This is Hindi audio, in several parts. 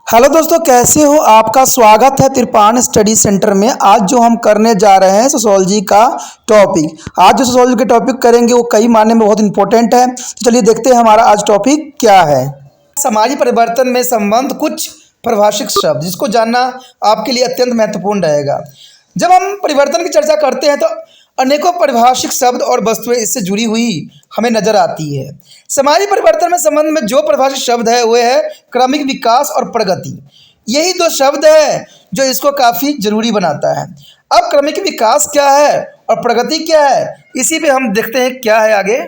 हेलो दोस्तों, कैसे हो? आपका स्वागत है तिरपान स्टडी सेंटर में। आज जो हम करने जा रहे हैं सोशोलॉजी का टॉपिक। आज जो सोशोलॉजी के टॉपिक करेंगे वो कई मायने में बहुत इंपॉर्टेंट है। तो चलिए देखते हैं हमारा आज टॉपिक क्या है। समाजी परिवर्तन में संबंध कुछ परिभाषित शब्द, जिसको जानना आपके लिए अत्यंत महत्वपूर्ण रहेगा। जब हम परिवर्तन की चर्चा करते हैं तो अनेकों परिभाषित शब्द और वस्तुएं इससे जुड़ी हुई हमें नजर आती है। समाजी परिवर्तन में संबंध में जो परिभाषित शब्द है वह है क्रमिक विकास और प्रगति। यही दो शब्द है जो इसको काफ़ी जरूरी बनाता है। अब क्रमिक विकास क्या है और प्रगति क्या है, इसी पे हम देखते हैं क्या है आगे।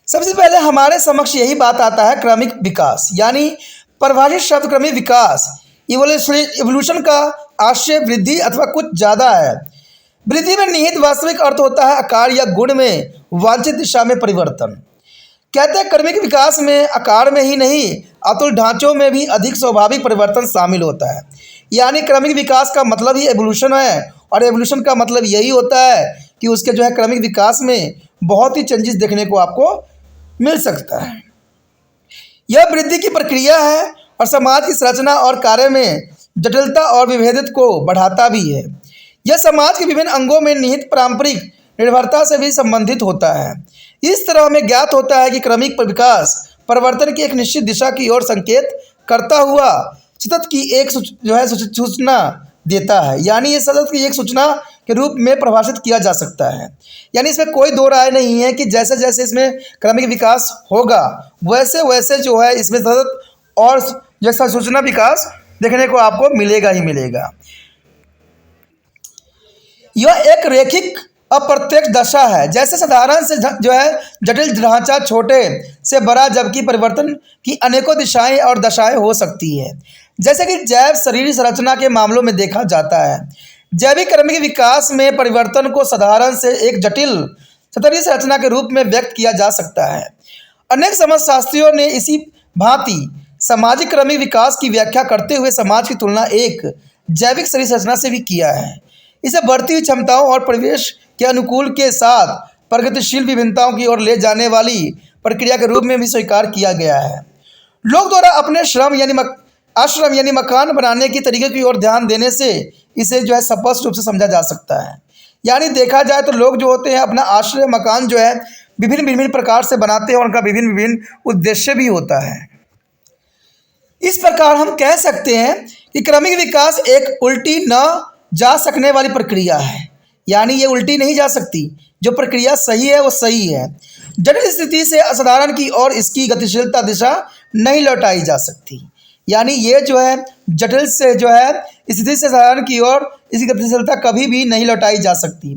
सबसे पहले हमारे समक्ष यही बात आता है क्रमिक विकास, यानी परिभाषित शब्द क्रमिक विकास इवोल्यूशन का आशय वृद्धि अथवा कुछ ज़्यादा है। वृद्धि में निहित वास्तविक अर्थ होता है आकार या गुण में वांछित दिशा में परिवर्तन। कहते हैं क्रमिक विकास में आकार में ही नहीं अतुल ढांचों में भी अधिक स्वाभाविक परिवर्तन शामिल होता है। यानी क्रमिक विकास का मतलब ही एवोल्यूशन है, और एवोल्यूशन का मतलब यही होता है कि उसके जो है क्रमिक विकास में बहुत ही चेंजेस देखने को आपको मिल सकता है। यह वृद्धि की प्रक्रिया है और समाज की संरचना और कार्य में जटिलता और विभेदित को बढ़ाता भी है। यह समाज के विभिन्न अंगों में निहित पारंपरिक निर्भरता से भी संबंधित होता है। इस तरह हमें ज्ञात होता है कि क्रमिक विकास परिवर्तन की एक निश्चित दिशा की ओर संकेत करता हुआ सतत की एक सूचना देता है। यानी ये सतत की एक सूचना के रूप में परिभाषित किया जा सकता है। यानी इसमें कोई दो राय नहीं है कि जैसे जैसे इसमें क्रमिक विकास होगा वैसे वैसे जो है इसमें सतत और जैसा सूचना विकास देखने को आपको मिलेगा ही मिलेगा। यह एक रैखिक अप्रत्यक्ष दशा है। जैसे साधारण से जो है जटिल ढांचा छोटे से बड़ा, जबकि परिवर्तन की अनेकों दिशाएं और दशाएं हो सकती है, जैसे कि जैव शरीर संरचना के मामलों में देखा जाता है। जैविक क्रमिक विकास में परिवर्तन को साधारण से एक जटिल सतही संरचना के रूप में व्यक्त किया जा सकता है। अनेक समाजशास्त्रियों ने इसी भांति सामाजिक क्रमिक विकास की व्याख्या करते हुए समाज की तुलना एक जैविक शरीर संरचना से भी किया है। इसे बढ़ती हुई क्षमताओं और परिवेश के अनुकूल के साथ प्रगतिशील विभिन्नताओं की ओर ले जाने वाली प्रक्रिया के रूप में भी स्वीकार किया गया है। लोग द्वारा अपने आश्रम यानी मकान बनाने की तरीके की ओर ध्यान देने से इसे जो है स्पष्ट रूप से समझा जा सकता है। यानी देखा जाए तो लोग जो होते हैं अपना आश्रय मकान जो है विभिन्न विभिन्न प्रकार से बनाते हैं और उनका विभिन्न विभिन्न उद्देश्य भी होता है। इस प्रकार हम कह सकते हैं कि क्रमिक विकास एक उल्टी न जा सकने वाली प्रक्रिया है। यानी ये उल्टी नहीं जा सकती, जो प्रक्रिया सही है वो सही है। जटिल स्थिति से असाधारण की ओर इसकी गतिशीलता दिशा नहीं लौटाई जा सकती। यानी ये जो है जटिल से जो है स्थिति से साधारण की ओर इसकी गतिशीलता कभी भी नहीं लौटाई जा सकती।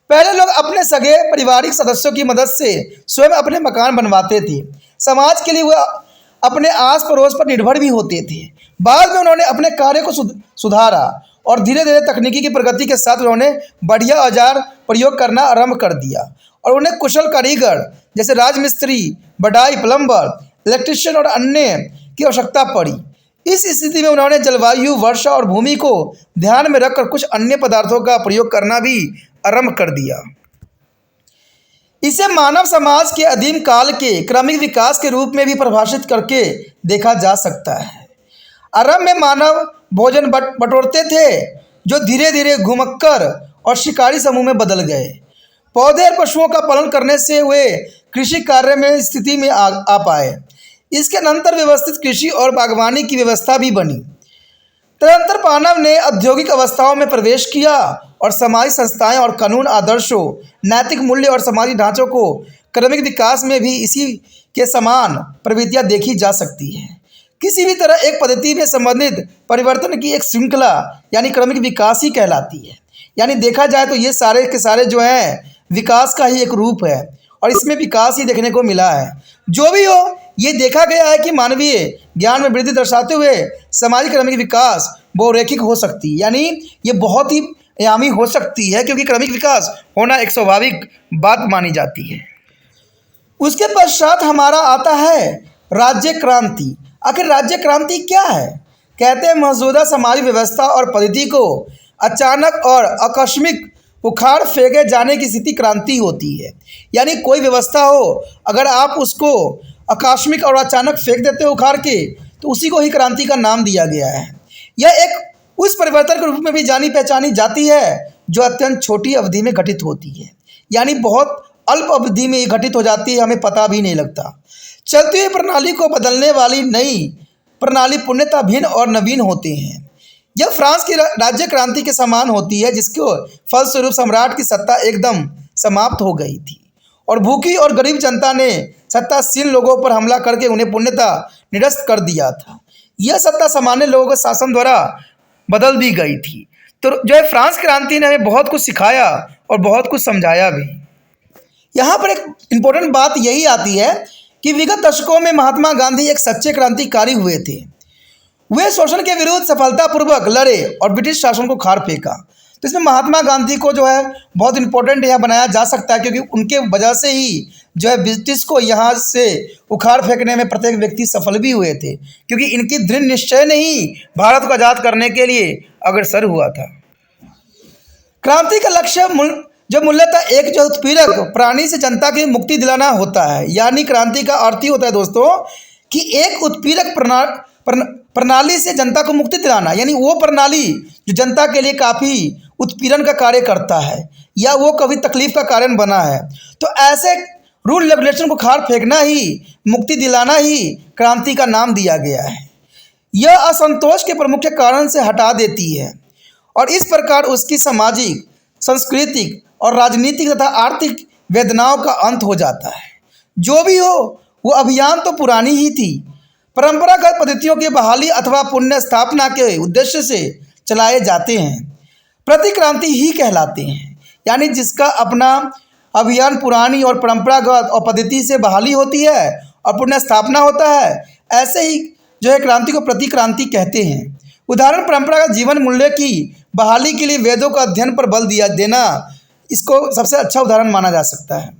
पहले लोग अपने सगे पारिवारिक सदस्यों की मदद से स्वयं अपने मकान बनवाते थे। समाज के लिए वह अपने आस पड़ोस पर निर्भर भी होते थे। बाद में उन्होंने अपने कार्य को सुधारा और धीरे धीरे तकनीकी की प्रगति के साथ उन्होंने बढ़िया औजार प्रयोग करना आरंभ कर दिया और उन्हें कुशल कारीगर जैसे राजमिस्त्री, बढ़ाई, प्लम्बर, इलेक्ट्रीशियन और अन्य की आवश्यकता पड़ी। इस स्थिति में उन्होंने जलवायु, वर्षा और भूमि को ध्यान में रखकर कुछ अन्य पदार्थों का प्रयोग करना भी आरंभ कर दिया। इसे मानव समाज के आदिम काल के क्रमिक विकास के रूप में भी परिभाषित करके देखा जा सकता है। आरंभ में मानव भोजन बटोरते थे, जो धीरे धीरे घुमक्कर और शिकारी समूह में बदल गए। पौधे और पशुओं का पालन करने से वे कृषि कार्य में स्थिति में आ पाए। इसके अनंतर व्यवस्थित कृषि और बागवानी की व्यवस्था भी बनी। तदनंतर मानव ने औद्योगिक अवस्थाओं में प्रवेश किया और समाजी संस्थाएं और कानून, आदर्शों, नैतिक मूल्य और समाजी ढांचों को क्रमिक विकास में भी इसी के समान प्रवृत्तियां देखी जा सकती हैं। किसी भी तरह एक पद्धति में संबंधित परिवर्तन की एक श्रृंखला यानी क्रमिक विकास ही कहलाती है। यानी देखा जाए तो ये सारे के सारे जो हैं विकास का ही एक रूप है और इसमें विकास ही देखने को मिला है। जो भी हो, ये देखा गया है कि मानवीय ज्ञान में वृद्धि दर्शाते हुए सामाजिक क्रमिक विकास बहुरैखिक हो सकती है। यानी ये बहुत ही आयामी हो सकती है, क्योंकि क्रमिक विकास होना एक स्वाभाविक बात मानी जाती है। उसके पश्चात हमारा आता है राज्य क्रांति। आखिर राज्य क्रांति क्या है? कहते हैं मौजूदा समाज व्यवस्था और पद्धति को अचानक और आकस्मिक उखाड़ फेंके जाने की स्थिति क्रांति होती है। यानी कोई व्यवस्था हो, अगर आप उसको आकस्मिक और अचानक फेंक देते हो उखाड़ के, तो उसी को ही क्रांति का नाम दिया गया है। यह एक उस परिवर्तन के रूप में भी जानी पहचानी जाती है जो अत्यंत छोटी अवधि में घटित होती है, यानी बहुत अल्प अवधि में ये घटित हो जाती है, हमें पता भी नहीं लगता। चलती हुई प्रणाली को बदलने वाली नई प्रणाली पूर्णतः भिन्न और नवीन होते हैं। यह फ्रांस की राज्य क्रांति के समान होती है, जिसके फलस्वरूप सम्राट की सत्ता एकदम समाप्त हो गई थी और भूखी और गरीब जनता ने सत्तासीन लोगों पर हमला करके उन्हें पूर्णतः निरस्त कर दिया था। यह सत्ता सामान्य लोगों के शासन द्वारा बदल दी गई थी। तो जो है फ्रांस क्रांति ने हमें बहुत कुछ सिखाया और बहुत कुछ समझाया भी। यहाँ पर एक इम्पोर्टेंट बात यही आती है कि विगत दशकों में महात्मा गांधी एक सच्चे क्रांतिकारी हुए थे। वे शोषण के विरुद्ध सफलतापूर्वक लड़े और ब्रिटिश शासन को खार फेंका। तो इसमें महात्मा गांधी को जो है बहुत इंपॉर्टेंट यहाँ बनाया जा सकता है, क्योंकि उनके वजह से ही जो है ब्रिटिश को यहाँ से उखाड़ फेंकने में प्रत्येक व्यक्ति सफल भी हुए थे, क्योंकि इनकी दृढ़ निश्चय ने ही भारत को आज़ाद करने के लिए अग्रसर हुआ था। क्रांति का लक्ष्य जो मूलतः एक जो उत्पीड़क प्राणी से जनता की मुक्ति दिलाना होता है, यानी क्रांति का अर्थ ही होता है दोस्तों कि एक उत्पीड़क प्रणाली से जनता को मुक्ति दिलाना, यानी वो प्रणाली जो जनता के लिए काफ़ी उत्पीड़न का कार्य करता है या वो कभी तकलीफ का कारण बना है, तो ऐसे रूल रेगुलेशन को खार फेंकना ही, मुक्ति दिलाना ही क्रांति का नाम दिया गया है। यह असंतोष के प्रमुख कारण से हटा देती है और इस प्रकार उसकी सामाजिक, सांस्कृतिक और राजनीतिक तथा आर्थिक वेदनाओं का अंत हो जाता है। जो भी हो, वो अभियान तो पुरानी ही थी, परंपरागत पद्धतियों की बहाली अथवा पुण्य स्थापना के उद्देश्य से चलाए जाते हैं, प्रतिक्रांति ही कहलाते हैं। यानी जिसका अपना अभियान पुरानी और परंपरागत और पद्धति से बहाली होती है और पुण्य स्थापना होता है, ऐसे ही जो है क्रांति को प्रतिक्रांति कहते हैं। उदाहरण, परंपरागत जीवन मूल्य की बहाली के लिए वेदों का अध्ययन पर बल देना, इसको सबसे अच्छा उदाहरण माना जा सकता है।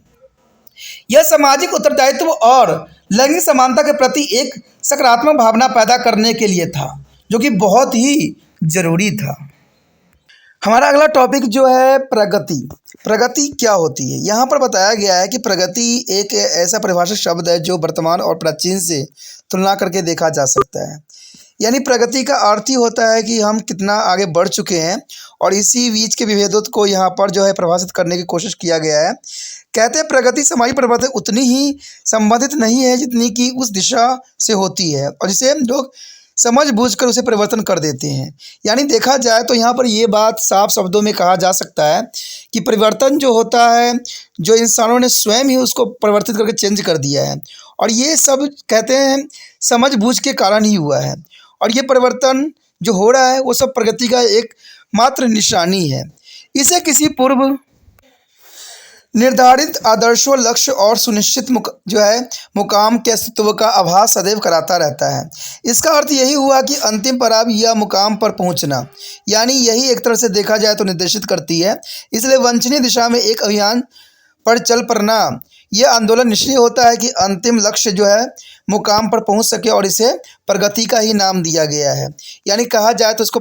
यह सामाजिक उत्तरदायित्व और लैंगिक समानता के प्रति एक सकारात्मक भावना पैदा करने के लिए था, जो कि बहुत ही जरूरी था। हमारा अगला टॉपिक जो है प्रगति। प्रगति क्या होती है? यहाँ पर बताया गया है कि प्रगति एक ऐसा परिभाषित शब्द है जो वर्तमान और प्राचीन से तुलना करके देखा जा सकता है। यानी प्रगति का अर्थ ही होता है कि हम कितना आगे बढ़ चुके हैं, और इसी बीच के विभेदों को यहाँ पर जो है परिभाषित करने की कोशिश किया गया है। कहते हैं प्रगति समाज परिवर्तन उतनी ही संबंधित नहीं है जितनी कि उस दिशा से होती है, और जिसे लोग समझ बूझकर उसे परिवर्तन कर देते हैं। यानी देखा जाए तो यहाँ पर ये बात साफ शब्दों में कहा जा सकता है कि परिवर्तन जो होता है, जो इंसानों ने स्वयं ही उसको परिवर्तित करके चेंज कर दिया है, और ये सब कहते हैं समझ बूझ के कारण ही हुआ है। और ये परिवर्तन जो हो रहा है वो सब प्रगति का एक मात्र निशानी है। इसे किसी पूर्व निर्धारित आदर्शों, लक्ष्य और सुनिश्चित जो है मुकाम के अस्तित्व का आभास सदैव कराता रहता है। इसका अर्थ यही हुआ कि अंतिम पड़ाव या मुकाम पर पहुंचना, यानी यही एक तरह से देखा जाए तो निर्देशित करती है। इसलिए वांछनीय दिशा में एक अभियान पर चल पड़ना, यह आंदोलन निश्चय होता है कि अंतिम लक्ष्य जो है मुकाम पर पहुंच सके, और इसे प्रगति का ही नाम दिया गया है। यानी कहा जाए तो इसको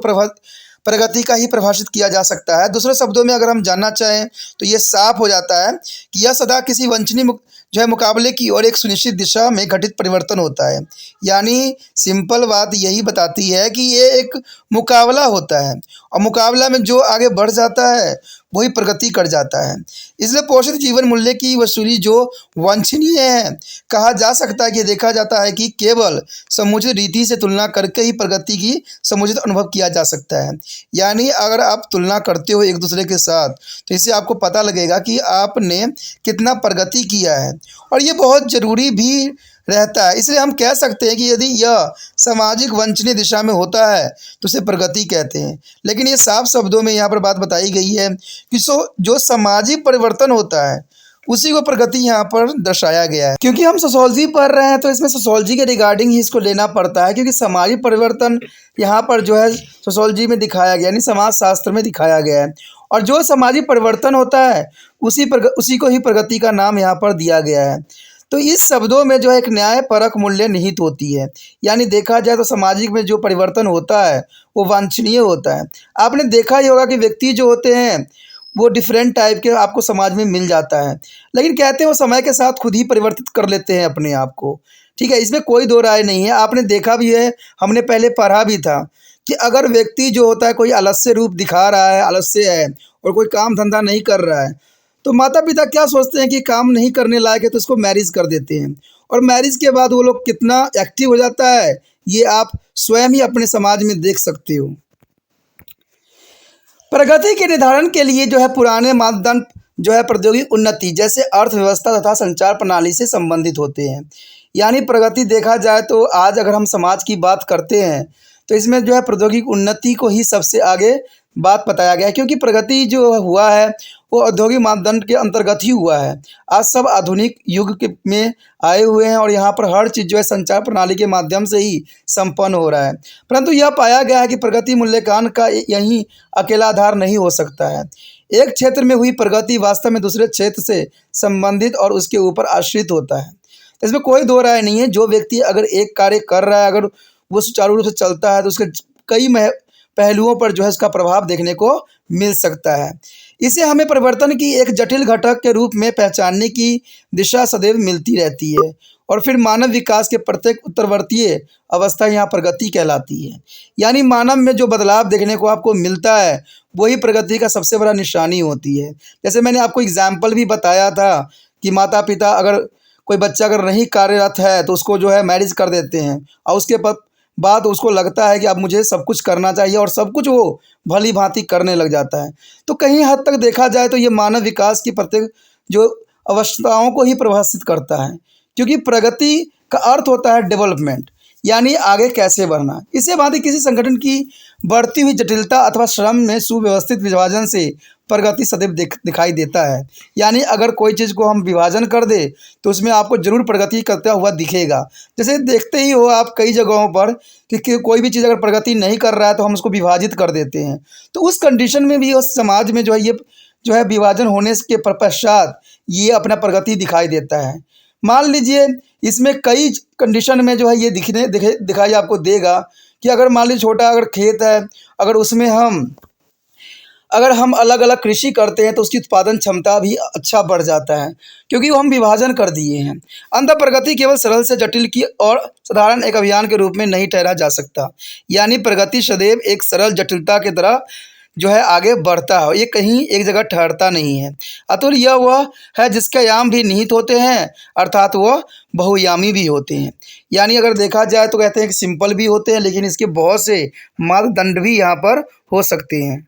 प्रगति का ही परिभाषित किया जा सकता है। दूसरे शब्दों में अगर हम जानना चाहें तो ये साफ हो जाता है कि यह सदा किसी वांछनीय जो है मुकाबले की और एक सुनिश्चित दिशा में घटित परिवर्तन होता है। यानी सिंपल बात यही बताती है कि ये एक मुकाबला होता है, और मुकाबला में जो आगे बढ़ जाता है वही प्रगति कर जाता है। इसलिए पोषित जीवन मूल्य की वसूली जो वांछनीय है, कहा जा सकता है कि देखा जाता है कि केवल समुचित रीति से तुलना करके ही प्रगति की समुचित अनुभव किया जा सकता है। यानी अगर आप तुलना करते हो एक दूसरे के साथ, तो इससे आपको पता लगेगा कि आपने कितना प्रगति किया है, और ये बहुत ज़रूरी भी रहता है। इसलिए हम कह सकते हैं कि यदि यह सामाजिक वांछनीय दिशा में होता है तो उसे प्रगति कहते हैं। लेकिन ये साफ शब्दों में यहाँ पर बात बताई गई है कि जो सामाजिक परिवर्तन होता है उसी को प्रगति यहाँ पर दर्शाया गया है। क्योंकि हम सोशोलॉजी पढ़ रहे हैं तो इसमें सोशोलॉजी के रिगार्डिंग ही इसको लेना पड़ता है, क्योंकि सामाजिक परिवर्तन यहाँ पर जो है सोशोलॉजी में दिखाया गया, यानी समाज शास्त्र में दिखाया गया है, और जो सामाजिक परिवर्तन होता है उसी को ही प्रगति का नाम यहाँ पर दिया गया है। तो इस शब्दों में जो है एक न्याय परक मूल्य निहित होती है। यानी देखा जाए तो सामाजिक में जो परिवर्तन होता है वो वांछनीय होता है। आपने देखा ही होगा कि व्यक्ति जो होते हैं वो डिफरेंट टाइप के आपको समाज में मिल जाता है। लेकिन कहते हैं वो समय के साथ खुद ही परिवर्तित कर लेते हैं अपने आप को। ठीक है, इसमें कोई दो राय नहीं है। आपने देखा भी है, हमने पहले पढ़ा भी था कि अगर व्यक्ति जो होता है कोई आलस्य रूप दिखा रहा है, आलस्य है और कोई काम धंधा नहीं कर रहा है, तो माता पिता क्या सोचते हैं कि काम नहीं करने लायक है तो उसको मैरिज कर देते हैं। और मैरिज के बाद वो लोग कितना एक्टिव हो जाता है, ये आप स्वयं ही अपने समाज में देख सकते हो। प्रगति के निर्धारण के लिए जो है पुराने मानदंड जो है प्रौद्योगिक उन्नति जैसे अर्थव्यवस्था तथा संचार प्रणाली से संबंधित होते हैं। यानी प्रगति देखा जाए तो आज अगर हम समाज की बात करते हैं तो इसमें जो है प्रौद्योगिक उन्नति को ही सबसे आगे बात बताया गया है, क्योंकि प्रगति जो हुआ है वो औद्योगिक मानदंड के अंतर्गत ही हुआ है। आज सब आधुनिक युग के में आए हुए हैं और यहाँ पर हर चीज़ जो है संचार प्रणाली के माध्यम से ही संपन्न हो रहा है। परंतु यह पाया गया है कि प्रगति मूल्यांकन का यही अकेला आधार नहीं हो सकता है। एक क्षेत्र में हुई प्रगति वास्तव में दूसरे क्षेत्र से संबंधित और उसके ऊपर आश्रित होता है। तो इसमें कोई दो राय नहीं है। जो व्यक्ति अगर एक कार्य कर रहा है, अगर वो सुचारू रूप से चलता है तो उसके कई पहलुओं पर जो है इसका प्रभाव देखने को मिल सकता है। इसे हमें परिवर्तन की एक जटिल घटक के रूप में पहचानने की दिशा सदैव मिलती रहती है और फिर मानव विकास के प्रत्येक उत्तरवर्तीय अवस्था यहाँ प्रगति कहलाती है। यानी मानव में जो बदलाव देखने को आपको मिलता है वही प्रगति का सबसे बड़ा निशानी होती है। जैसे मैंने आपको एग्जाम्पल भी बताया था कि माता पिता अगर कोई बच्चा अगर नहीं कार्यरत है तो उसको जो है मैरिज कर देते हैं और उसके बाद उसको लगता है कि अब मुझे सब कुछ करना चाहिए और सब कुछ वो भली भांति करने लग जाता है। तो कहीं हद तक देखा जाए तो ये मानव विकास की प्रत्येक जो अवस्थाओं को ही प्रभावित करता है, क्योंकि प्रगति का अर्थ होता है डेवलपमेंट, यानी आगे कैसे बढ़ना। इसे भांति किसी संगठन की बढ़ती हुई जटिलता अथवा श्रम में सुव्यवस्थित विभाजन से प्रगति सदैव दिखाई देता है। यानी अगर कोई चीज़ को हम विभाजन कर दे तो उसमें आपको जरूर प्रगति करता हुआ दिखेगा। जैसे देखते ही हो आप कई जगहों पर कि कोई भी चीज़ अगर प्रगति नहीं कर रहा है तो हम उसको विभाजित कर देते हैं। तो उस कंडीशन में भी उस समाज में जो है ये जो है विभाजन होने के पश्चात ये अपना प्रगति दिखाई देता है। मान लीजिए इसमें कई कंडीशन में जो है ये दिखाई आपको देगा कि अगर मान लीजिए छोटा अगर खेत है, अगर उसमें अगर हम अलग अलग कृषि करते हैं तो उसकी उत्पादन क्षमता भी अच्छा बढ़ जाता है, क्योंकि वो हम विभाजन कर दिए हैं। अंतः प्रगति केवल सरल से जटिल की और साधारण एक अभियान के रूप में नहीं ठहरा जा सकता। यानी प्रगति सदैव एक सरल जटिलता की तरह जो है आगे बढ़ता है, ये कहीं एक जगह ठहरता नहीं है। अतुल यह वह है जिसके आयाम भी निहित होते हैं, अर्थात वह बहुयामी भी होते हैं। यानी अगर देखा जाए तो कहते हैं कि सिंपल भी होते हैं लेकिन इसके बहुत से मापदंड भी यहाँ पर हो सकते हैं।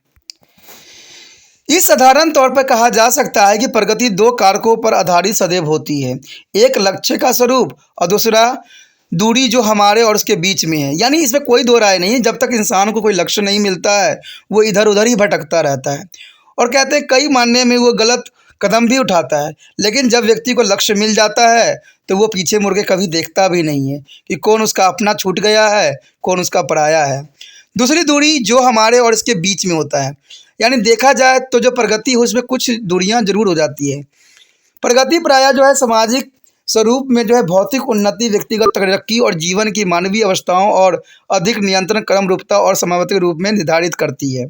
इस साधारण तौर पर कहा जा सकता है कि प्रगति दो कारकों पर आधारित सदैव होती है, एक लक्ष्य का स्वरूप और दूसरा दूरी जो हमारे और उसके बीच में है। यानी इसमें कोई दो राय नहीं है। जब तक इंसान को कोई लक्ष्य नहीं मिलता है वो इधर उधर ही भटकता रहता है और कहते हैं कई मानने में वो गलत कदम भी उठाता है। लेकिन जब व्यक्ति को लक्ष्य मिल जाता है तो वो पीछे मुड़ के कभी देखता भी नहीं है कि कौन उसका अपना छूट गया है, कौन उसका पराया है। दूसरी दूरी जो हमारे और इसके बीच में होता है, यानी देखा जाए तो जो प्रगति हो उसमें कुछ दूरियां जरूर हो जाती है। प्रगति प्रायः जो है सामाजिक स्वरूप में जो है भौतिक उन्नति, व्यक्तिगत तरक्की और जीवन की मानवीय अवस्थाओं और अधिक नियंत्रण क्रम रूपता और समावती रूप में निर्धारित करती है।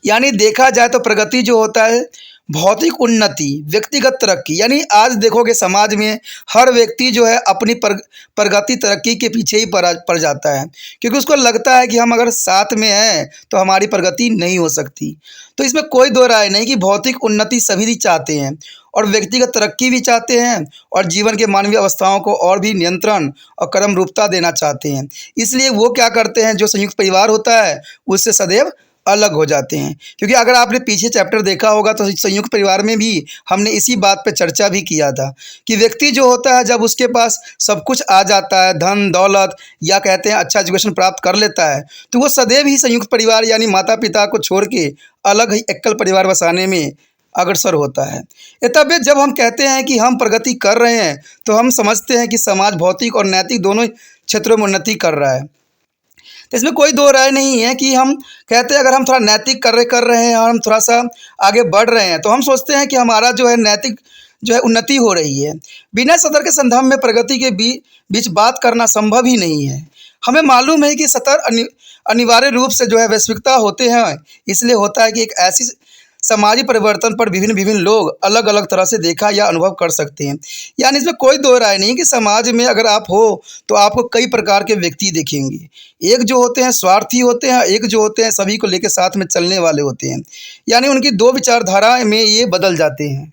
यानी देखा जाए तो प्रगति जो होता है भौतिक उन्नति, व्यक्तिगत तरक्की, यानी आज देखोगे समाज में हर व्यक्ति जो है अपनी प्रगति तरक्की के पीछे ही पड़ जाता है, क्योंकि उसको लगता है कि हम अगर साथ में हैं तो हमारी प्रगति नहीं हो सकती। तो इसमें कोई दो राय नहीं कि भौतिक उन्नति सभी चाहते हैं और व्यक्तिगत तरक्की भी चाहते हैं और जीवन के मानवीय अवस्थाओं को और भी नियंत्रण और क्रम रूपता देना चाहते हैं। इसलिए वो क्या करते हैं, जो संयुक्त परिवार होता है उससे सदैव अलग हो जाते हैं। क्योंकि अगर आपने पीछे चैप्टर देखा होगा तो संयुक्त परिवार में भी हमने इसी बात पर चर्चा भी किया था कि व्यक्ति जो होता है जब उसके पास सब कुछ आ जाता है, धन दौलत या कहते हैं अच्छा एजुकेशन प्राप्त कर लेता है, तो वो सदैव ही संयुक्त परिवार यानी माता पिता को छोड़ के अलग ही एकल परिवार बसाने में अग्रसर होता है। तब जब हम कहते हैं कि हम प्रगति कर रहे हैं तो हम समझते हैं कि समाज भौतिक और नैतिक दोनों क्षेत्रों में उन्नति कर रहा है। तो इसमें कोई दो राय नहीं है कि हम कहते हैं अगर हम थोड़ा नैतिक कर रहे हैं और हम थोड़ा सा आगे बढ़ रहे हैं तो हम सोचते हैं कि हमारा जो है नैतिक जो है उन्नति हो रही है। बिना सतर के संदर्भ में प्रगति के बीच बात करना संभव ही नहीं है। हमें मालूम है कि सतर अनिवार्य रूप से जो है वैश्विकता होते हैं, इसलिए होता है कि एक ऐसी सामाजिक परिवर्तन पर विभिन्न विभिन्न लोग अलग अलग तरह से देखा या अनुभव कर सकते हैं। यानी इसमें कोई दो राय नहीं कि समाज में अगर आप हो तो आपको कई प्रकार के व्यक्ति दिखेंगे। एक जो होते हैं स्वार्थी होते हैं, एक जो होते हैं सभी को लेकर साथ में चलने वाले होते हैं। यानी उनकी दो विचारधारा में ये बदल जाते हैं।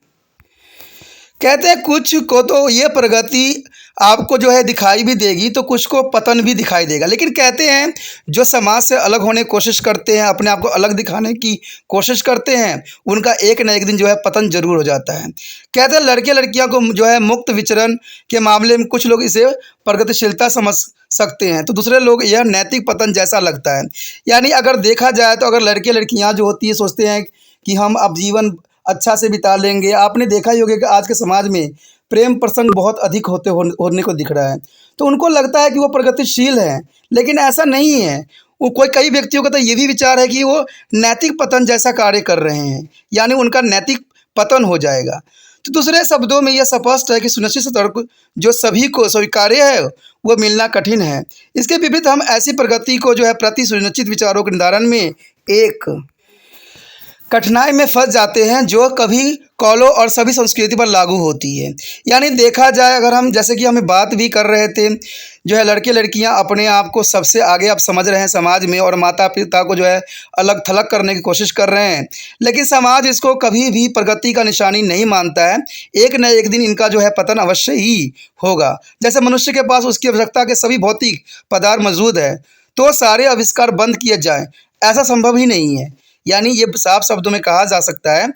कहते हैं कुछ को तो ये प्रगति आपको जो है दिखाई भी देगी, तो कुछ को पतन भी दिखाई देगा। लेकिन कहते हैं जो समाज से अलग होने की कोशिश करते हैं, अपने आप को अलग दिखाने की कोशिश करते हैं, उनका एक न एक दिन जो है पतन जरूर हो जाता है। कहते हैं लड़के लड़कियां को जो है मुक्त विचरण के मामले में कुछ लोग इसे प्रगतिशीलता समझ सकते हैं, तो दूसरे लोग यह नैतिक पतन जैसा लगता है। यानी अगर देखा जाए तो अगर लड़के लड़कियां जो होती है सोचते हैं कि हम अब जीवन अच्छा से बिता लेंगे। आपने देखा ही होगा कि आज के समाज में प्रेम प्रसंग बहुत अधिक होने को दिख रहा है, तो उनको लगता है कि वो प्रगतिशील है, लेकिन ऐसा नहीं है। वो कई व्यक्तियों का तो ये भी विचार है कि वो नैतिक पतन जैसा कार्य कर रहे हैं, यानी उनका नैतिक पतन हो जाएगा। तो दूसरे शब्दों में यह स्पष्ट है कि सुनिश्चित तर्क जो सभी को स्वीकार्य है वो मिलना कठिन है। इसके विपरीत हम ऐसी प्रगति को जो है प्रति सुनिश्चित विचारों के निर्धारण में एक कठिनाई में फंस जाते हैं जो कभी कौलों और सभी संस्कृति पर लागू होती है। यानी देखा जाए अगर हम जैसे कि हमें बात भी कर रहे थे, जो है लड़के लड़कियां अपने आप को सबसे आगे आप समझ रहे हैं समाज में, और माता पिता को जो है अलग थलग करने की कोशिश कर रहे हैं, लेकिन समाज इसको कभी भी प्रगति का निशानी नहीं मानता है। एक न एक दिन इनका जो है पतन अवश्य ही होगा। जैसे मनुष्य के पास उसकी आवश्यकता के सभी भौतिक पदार्थ मौजूद है, तो सारे आविष्कार बंद किए जाएं, ऐसा संभव ही नहीं है। यानी ये साफ शब्दों में कहा जा सकता है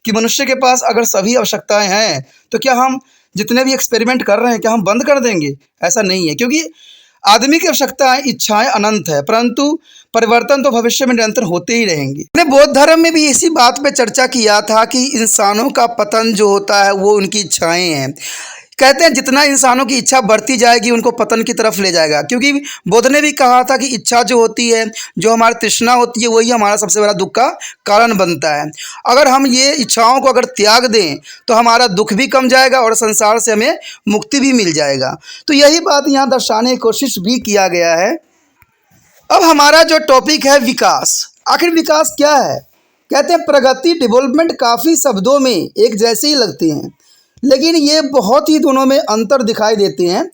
कि मनुष्य के पास अगर सभी आवश्यकताएं हैं, तो क्या हम जितने भी एक्सपेरिमेंट कर रहे हैं क्या हम बंद कर देंगे? ऐसा नहीं है, क्योंकि आदमी की आवश्यकताएं इच्छाएं अनंत है, परंतु परिवर्तन तो भविष्य में निरंतर होते ही रहेंगे। मैंने बौद्ध धर्म में भी इसी बात पे चर्चा किया था कि इंसानों का पतन जो होता है वो उनकी इच्छाएं हैं। कहते हैं जितना इंसानों की इच्छा बढ़ती जाएगी उनको पतन की तरफ ले जाएगा, क्योंकि बुद्ध ने भी कहा था कि इच्छा जो होती है, जो हमारी तृष्णा होती है, वही हमारा सबसे बड़ा दुख का कारण बनता है। अगर हम ये इच्छाओं को अगर त्याग दें तो हमारा दुख भी कम जाएगा और संसार से हमें मुक्ति भी मिल जाएगा। तो यही बात यहाँ दर्शाने की कोशिश भी किया गया है। अब हमारा जो टॉपिक है विकास, आखिर विकास क्या है? कहते हैं प्रगति डेवलपमेंट काफ़ी शब्दों में एक जैसे ही लगते हैं, लेकिन ये बहुत ही दोनों में अंतर दिखाई देते हैं।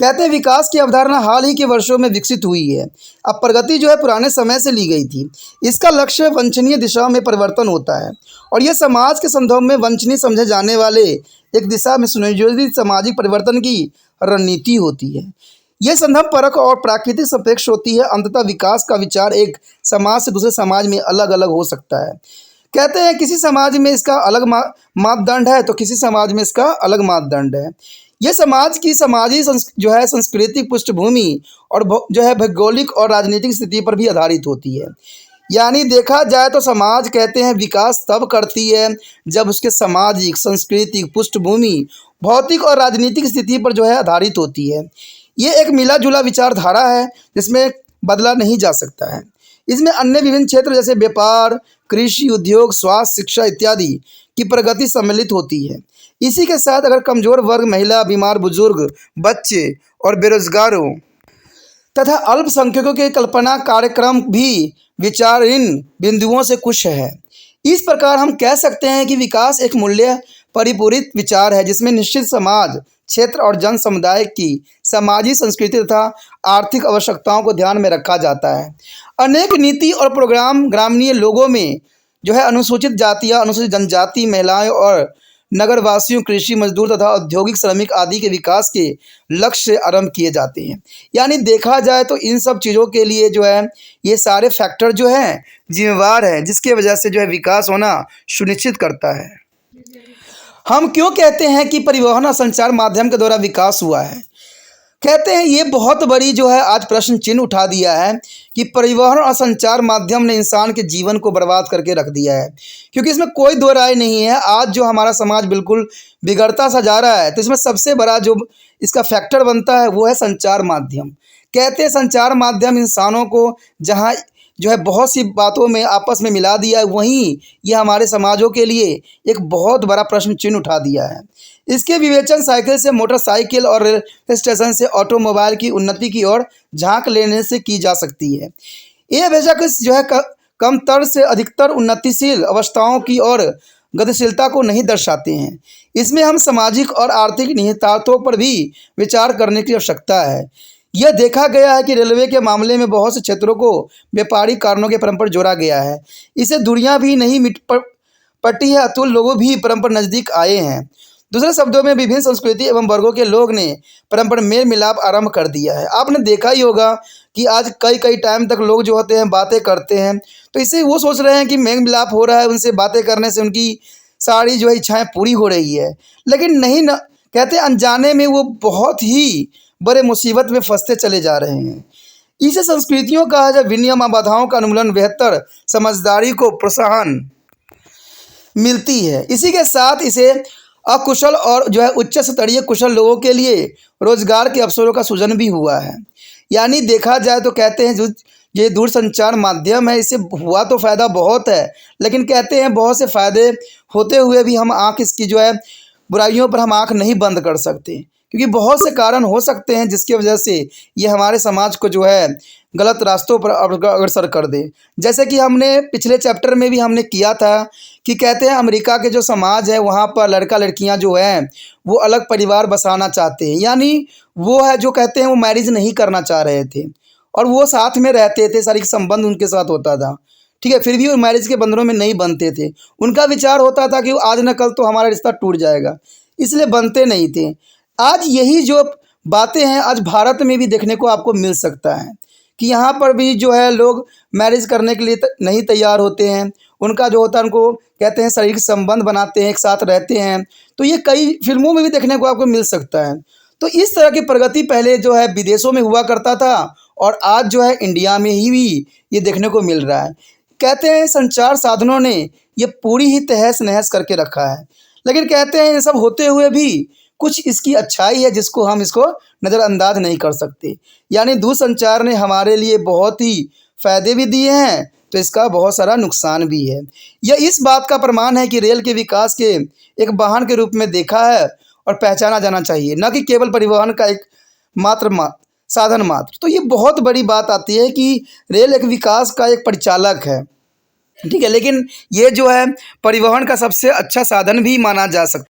कहते हैं विकास की अवधारणा हाल ही के वर्षों में विकसित हुई है। अब प्रगति जो है पुराने समय से ली गई थी। इसका लक्ष्य वांछनीय दिशा में परिवर्तन होता है, और यह समाज के संदर्भ में वांछनीय समझे जाने वाले एक दिशा में सुनियोजित सामाजिक परिवर्तन की रणनीति होती है। यह संदर्भ परक और प्राकृतिक सापेक्ष होती है। अंततः विकास का विचार एक समाज से दूसरे समाज में अलग अलग हो सकता है। कहते हैं किसी समाज में इसका अलग मापदंड है तो किसी समाज में इसका अलग मापदंड है। यह समाज की जो है सांस्कृतिक पृष्ठभूमि और जो है भौगोलिक और राजनीतिक स्थिति पर भी आधारित होती है। यानी देखा जाए तो समाज कहते हैं विकास तब करती है जब उसके सामाजिक, सांस्कृतिक पृष्ठभूमि, भौतिक और राजनीतिक स्थिति पर जो है आधारित होती है। ये एक मिला जुला विचारधारा है जिसमें बदला नहीं जा सकता है। इसमें अन्य विभिन्न क्षेत्र जैसे व्यापार, कृषि, उद्योग, स्वास्थ्य, शिक्षा इत्यादि की प्रगति सम्मिलित होती है। इसी के साथ अगर कमजोर वर्ग, महिला, बीमार, बुजुर्ग, बच्चे और बेरोजगारों तथा अल्पसंख्यकों के कल्पना कार्यक्रम भी विचार इन बिंदुओं से कुछ है। इस प्रकार हम कह सकते हैं कि विकास एक मूल्य परिपूरित विचार है जिसमें निश्चित समाज, क्षेत्र और जन समुदाय की सामाजिक, संस्कृति तथा आर्थिक आवश्यकताओं को ध्यान में रखा जाता है। अनेक नीति और प्रोग्राम ग्रामीण लोगों में जो है अनुसूचित जातियाँ, अनुसूचित जनजाति, महिलाएं और नगरवासियों, कृषि मजदूर तथा औद्योगिक श्रमिक आदि के विकास के लक्ष्य से आरंभ किए जाते हैं। यानी देखा जाए तो इन सब चीज़ों के लिए जो है ये सारे फैक्टर जो हैं जिम्मेवार हैं, जिसके वजह से जो है विकास होना सुनिश्चित करता है। हम क्यों कहते हैं कि परिवहन और संचार माध्यम के द्वारा विकास हुआ है? कहते हैं ये बहुत बड़ी जो है आज प्रश्न चिन्ह उठा दिया है कि परिवहन और संचार माध्यम ने इंसान के जीवन को बर्बाद करके रख दिया है, क्योंकि इसमें कोई दो राय नहीं है। आज जो हमारा समाज बिल्कुल बिगड़ता सा जा रहा है, तो इसमें सबसे बड़ा जो इसका फैक्टर बनता है वो है संचार माध्यम। कहते हैं संचार माध्यम इंसानों को जहाँ जो है बहुत सी बातों में आपस में मिला दिया है, वहीं ये हमारे समाजों के लिए एक बहुत बड़ा प्रश्न चिन्ह उठा दिया है। इसके विवेचन साइकिल से मोटरसाइकिल और रेलवे स्टेशन से ऑटोमोबाइल की उन्नति की ओर झांक लेने से की जा सकती है। ये बेशक जो है कमतर से अधिकतर उन्नतिशील अवस्थाओं की ओर गतिशीलता को नहीं दर्शाते हैं। इसमें हम सामाजिक और आर्थिक निहितार्थों पर भी विचार करने की आवश्यकता है। यह देखा गया है कि रेलवे के मामले में बहुत से क्षेत्रों को व्यापारिक कारणों के परम पर जोड़ा गया है। इससे दूरियां भी नहीं पटी है, तो लोगों भी परम पर नज़दीक आए हैं। दूसरे शब्दों में विभिन्न संस्कृति एवं वर्गों के लोग ने परम पर मेल मिलाप आरंभ कर दिया है। आपने देखा ही होगा कि आज कई कई टाइम तक लोग जो होते हैं बातें करते हैं, तो इससे वो सोच रहे हैं कि मेल मिलाप हो रहा है, उनसे बातें करने से उनकी सारी जो है इच्छाएं पूरी हो रही है, लेकिन नहीं न कहते अनजाने में वो बहुत ही बड़े मुसीबत में फंसते चले जा रहे हैं। इसे संस्कृतियों का जब विनियम और बाधाओं का अनुमूलन बेहतर समझदारी को प्रोत्साहन मिलती है। इसी के साथ इसे अकुशल और जो है उच्च स्तरीय कुशल लोगों के लिए रोजगार के अवसरों का सृजन भी हुआ है। यानी देखा जाए तो कहते हैं जो ये दूरसंचार माध्यम है, इससे हुआ तो फ़ायदा बहुत है, लेकिन कहते हैं बहुत से फ़ायदे होते हुए भी हम आँख इसकी जो है बुराइयों पर हम आँख नहीं बंद कर सकते, क्योंकि बहुत से कारण हो सकते हैं जिसकी वजह से ये हमारे समाज को जो है गलत रास्तों पर अग्रसर कर दे। जैसे कि हमने पिछले चैप्टर में भी हमने किया था कि कहते हैं अमेरिका के जो समाज है वहाँ पर लड़का लड़कियाँ जो हैं वो अलग परिवार बसाना चाहते हैं, यानी वो है जो कहते हैं वो मैरिज नहीं करना चाह रहे थे और वो साथ में रहते थे, शारीरिक संबंध उनके साथ होता था, ठीक है, फिर भी वो मैरिज के बंधनों में नहीं बनते थे। उनका विचार होता था कि आज न कल तो हमारा रिश्ता टूट जाएगा, इसलिए बनते नहीं थे। आज यही जो बातें हैं आज भारत में भी देखने को आपको मिल सकता है कि यहाँ पर भी जो है लोग मैरिज करने के लिए नहीं तैयार होते हैं। उनका जो होता है उनको कहते हैं शारीरिक संबंध बनाते हैं, एक साथ रहते हैं, तो ये कई फिल्मों में भी देखने को आपको मिल सकता है। तो इस तरह की प्रगति पहले जो है विदेशों में हुआ करता था और आज जो है इंडिया में ही भी ये देखने को मिल रहा है। कहते हैं संचार साधनों ने ये पूरी ही तहस नहस करके रखा है, लेकिन कहते हैं ये सब होते हुए भी कुछ इसकी अच्छाई है जिसको हम इसको नज़रअंदाज नहीं कर सकते। यानी दूरसंचार ने हमारे लिए बहुत ही फ़ायदे भी दिए हैं, तो इसका बहुत सारा नुकसान भी है। यह इस बात का प्रमाण है कि रेल के विकास के एक वाहन के रूप में देखा है और पहचाना जाना चाहिए, न कि केवल परिवहन का एक साधन मात्र। तो ये बहुत बड़ी बात आती है कि रेल एक विकास का एक परिचालक है, ठीक है, लेकिन ये जो है परिवहन का सबसे अच्छा साधन भी माना जा सकता है।